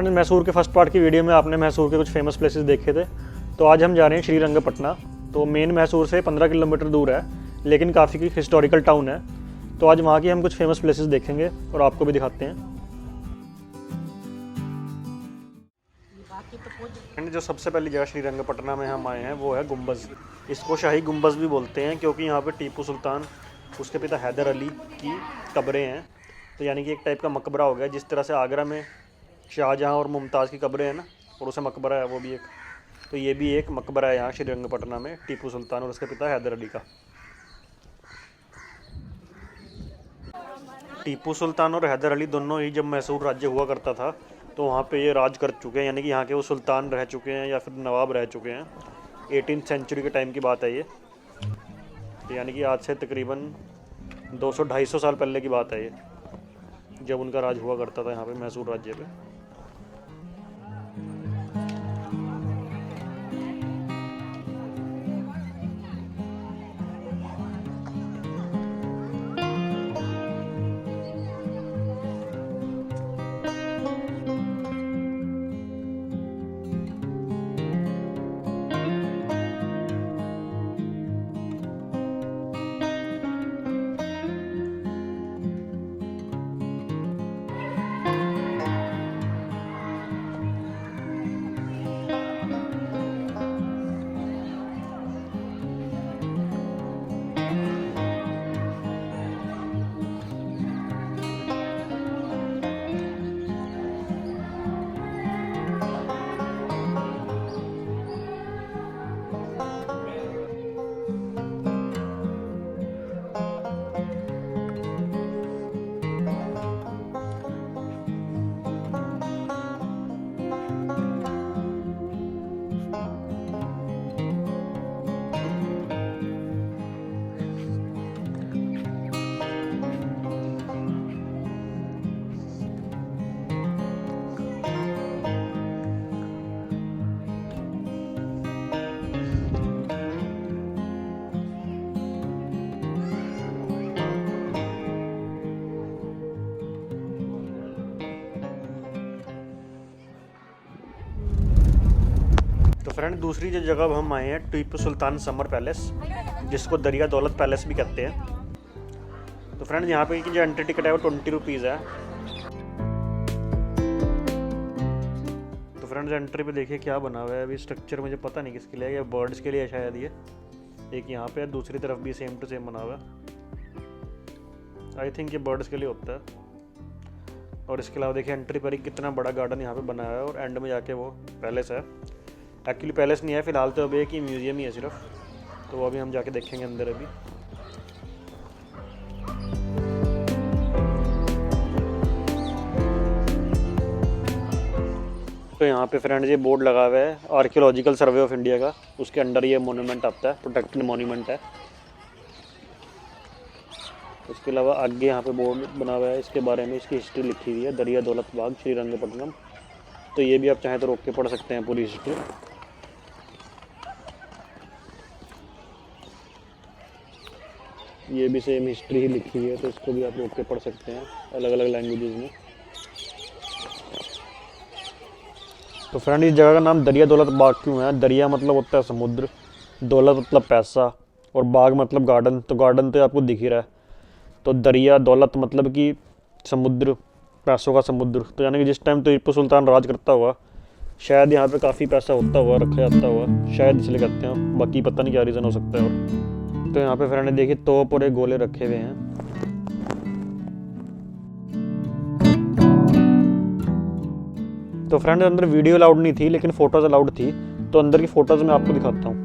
Friends, Mysore के first part की video में आपने मैसूर के कुछ फेमस प्लेसेस देखे थे। तो आज हम जा रहे हैं श्रीरंगपटना। तो मेन मैसूर से 15 किलोमीटर दूर है, लेकिन काफ़ी हिस्टोरिकल टाउन है। तो आज वहाँ की हम कुछ फेमस प्लेसेस देखेंगे और आपको भी दिखाते हैं। फ्रेंड, जो सबसे पहली जगह श्रीरंगपटना में हम आए हैं वो है गुम्बज़। इसको शाही गुम्बज़ भी बोलते हैं, क्योंकि यहाँ पे टीपू सुल्तान, उसके पिता हैदर अली की कब्रें हैं। तो यानी कि एक टाइप का मकबरा हो गया, जिस तरह से आगरा में शाहजहाँ और मुमताज़ की कब्रें हैं ना, और उसे मकबरा है वो भी एक। तो ये भी एक मकबरा है यहाँ श्रीरंगपटना में, टीपू सुल्तान और उसके पिता हैदर अली का। टीपू सुल्तान और हैदर अली दोनों ही जब मैसूर राज्य हुआ करता था तो वहाँ पे ये राज कर चुके हैं, यानी कि यहाँ के वो सुल्तान रह चुके हैं या फिर नवाब रह चुके हैं। 18th सेंचुरी के टाइम की बात है ये। तो यानी कि आज से तकरीबन 200-250 साल पहले की बात है ये, जब उनका राज हुआ करता था यहाँ पे मैसूर राज्य पे। तो फ्रेंड, दूसरी जो जगह हम आए हैं, टीपू सुल्तान समर पैलेस, जिसको दरिया दौलत पैलेस भी कहते हैं। तो फ्रेंड, यहाँ पे की जो एंट्री टिकट है वो 20 रुपीज़ है। तो फ्रेंड्स, एंट्री पे देखिए क्या बना हुआ है। अभी स्ट्रक्चर मुझे पता नहीं किसके लिए है, बर्ड्स के लिए है शायद ये। एक यहाँ पे, दूसरी तरफ भी सेम टू सेम बना हुआ है। आई थिंक ये बर्ड्स के लिए होता है। और इसके अलावा देखिए एंट्री पर ही कितना बड़ा गार्डन यहाँ पे बनाया है, और एंड में जाके वो पैलेस है। एक्चुअली पैलेस नहीं है फिलहाल, तो अभी एक ही म्यूज़ियम ही है सिर्फ। तो वो अभी हम जाके देखेंगे अंदर अभी। तो यहाँ पे फ्रेंड्स ये बोर्ड लगा हुआ है आर्कियोलॉजिकल सर्वे ऑफ इंडिया का, उसके अंडर ये मोन्यूमेंट आता है, प्रोटेक्टेड मोन्यूमेंट है। उसके अलावा आगे यहाँ पे बोर्ड बना हुआ है, इसके बारे में इसकी हिस्ट्री लिखी हुई है, दरिया दौलत बाग श्रीरंगपट्टनम। तो ये भी आप चाहें तो रोक के पढ़ सकते हैं पूरी हिस्ट्री। ये भी सेम हिस्ट्री ही लिखी हुई है, तो इसको भी आप रोक के पढ़ सकते हैं अलग अलग लैंग्वेजेस में। तो फ्रेंड, इस जगह का नाम दरिया दौलत बाग क्यों है? दरिया मतलब होता है समुद्र, दौलत मतलब पैसा, और बाग मतलब गार्डन। तो गार्डन तो आपको दिख ही रहा है। तो दरिया दौलत मतलब कि समुद्र, पैसों का समुद्र। तो यानी कि जिस टाइम तो टीपू सुल्तान राज करता हुआ, शायद यहाँ पे काफ़ी पैसा होता हुआ, रखा जाता हुआ, शायद इसलिए कहते हैं। बाकी पता नहीं क्या रीज़न हो सकता है। और तो यहाँ पे फ्रेंड देखिए तोप और एक गोले रखे हुए हैं। तो फ्रेंड, अंदर वीडियो अलाउड नहीं थी, लेकिन फ़ोटोज़ अलाउड थी। तो अंदर की फ़ोटोज़ मैं आपको दिखाता हूँ।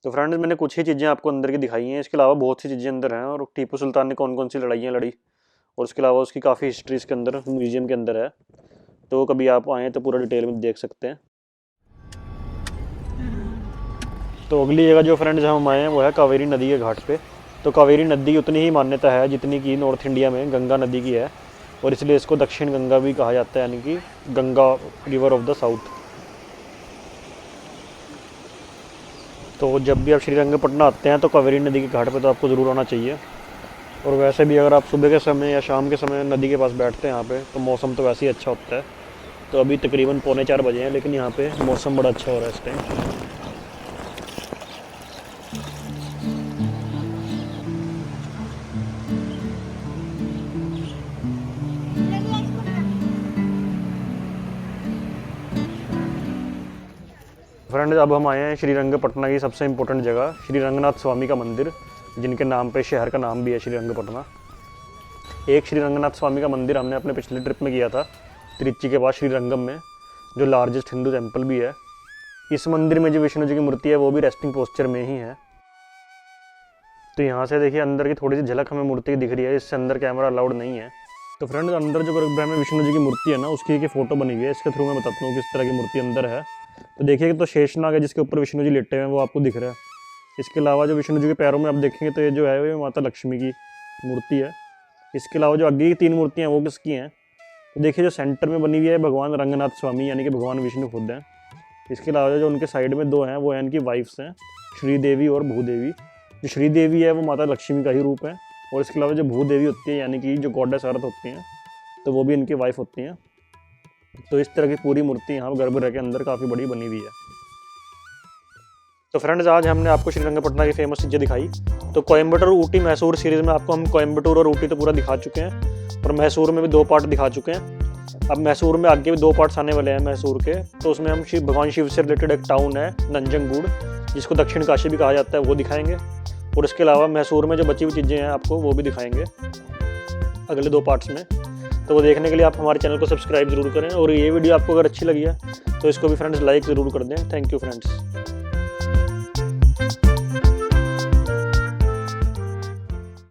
तो फ्रेंड्स, मैंने कुछ ही चीज़ें आपको अंदर की दिखाई हैं, इसके अलावा बहुत सी चीज़ें अंदर हैं, और टीपू सुल्तान ने कौन कौन सी लड़ाइयाँ लड़ी, और उसके अलावा उसकी काफ़ी हिस्ट्री इसके अंदर म्यूज़ियम के अंदर है। तो कभी आप आएँ तो पूरा डिटेल में देख सकते हैं। तो अगली जगह जो फ्रेंड्स हम आए हैं वो है कावेरी नदी के घाट पे। तो कावेरी नदी की उतनी ही मान्यता है जितनी कि नॉर्थ इंडिया में गंगा नदी की है, और इसलिए इसको दक्षिण गंगा भी कहा जाता है, यानी कि Ganga river of the south. तो जब भी आप श्रीरंगपटना आते हैं तो कावेरी नदी के घाट पे तो आपको ज़रूर आना चाहिए। और वैसे भी अगर आप सुबह के समय या शाम के समय नदी के पास बैठते हैं यहाँ पे, तो मौसम तो वैसे ही अच्छा होता है। तो अभी तकरीबन 3:45 बजे हैं, लेकिन यहाँ पे मौसम बड़ा अच्छा हो रहा है इस टाइम। फ्रेंड्स अब हम आए हैं श्रीरंगपटना की सबसे इम्पोर्टेंट जगह, श्री रंगनाथ स्वामी का मंदिर, जिनके नाम पे शहर का नाम भी है श्रीरंगपटना। एक श्री रंगनाथ स्वामी का मंदिर हमने अपने पिछले ट्रिप में किया था त्रिची के पास श्रीरंगम में, जो लार्जेस्ट हिंदू टेम्पल भी है। इस मंदिर में जो विष्णु जी की मूर्ति है वो भी रेस्टिंग पोस्चर में ही है। तो यहाँ से देखिए अंदर की थोड़ी सी झलक हमें मूर्ति की दिख रही है, इससे अंदर कैमरा अलाउड नहीं है। तो फ्रेंड्स अंदर जो गर्भगृह में विष्णु जी की मूर्ति है ना, उसकी एक फ़ोटो बनी हुई है, इसके थ्रू मैं बताता हूँ किस तरह की मूर्ति अंदर है। तो देखिए तो शेषनाग है जिसके ऊपर विष्णु जी लेटे हुए हैं, वो आपको दिख रहा है। इसके अलावा जो विष्णु जी के पैरों में आप देखेंगे तो ये जो है वो माता लक्ष्मी की मूर्ति है। इसके अलावा जो आगे की 3 मूर्तियाँ हैं वो किसकी हैं, तो देखिए जो सेंटर में बनी हुई है भगवान रंगनाथ स्वामी, यानी कि भगवान विष्णु खुद हैं। इसके अलावा जो उनके साइड में 2 हैं वो हैं इनकी वाइफ्स हैं, श्रीदेवी और भूदेवी। जो श्रीदेवी है वो माता लक्ष्मी का ही रूप है, और इसके अलावा जो भूदेवी होती है यानी कि जो गॉडेस अर्थ होती हैं, तो वो भी इनकी वाइफ होती हैं। तो इस तरह की पूरी मूर्ति यहाँ गर्भगृह के अंदर काफ़ी बड़ी बनी हुई है। तो फ्रेंड्स आज हमने आपको श्रीरंगपटना की फेमस चीज़ें दिखाई। तो कोयम्बटूर ऊटी मैसूर सीरीज़ में आपको हम कोयम्बटूर और ऊटी तो पूरा दिखा चुके हैं, और मैसूर में भी 2 पार्ट दिखा चुके हैं। अब मैसूर में आगे भी 2 पार्ट्स आने वाले हैं मैसूर के। तो उसमें हम भगवान शिव से रिलेटेड एक टाउन है नंजनगुड, जिसको दक्षिण काशी भी कहा जाता है, वो दिखाएंगे। और इसके अलावा मैसूर में जो बची हुई चीज़ें हैं आपको वो भी दिखाएंगे अगले 2 पार्ट्स में। तो वो देखने के लिए आप हमारे चैनल को सब्सक्राइब ज़रूर करें, और ये वीडियो आपको अगर अच्छी लगी है तो इसको भी फ्रेंड्स लाइक ज़रूर कर दें। Thank you friends.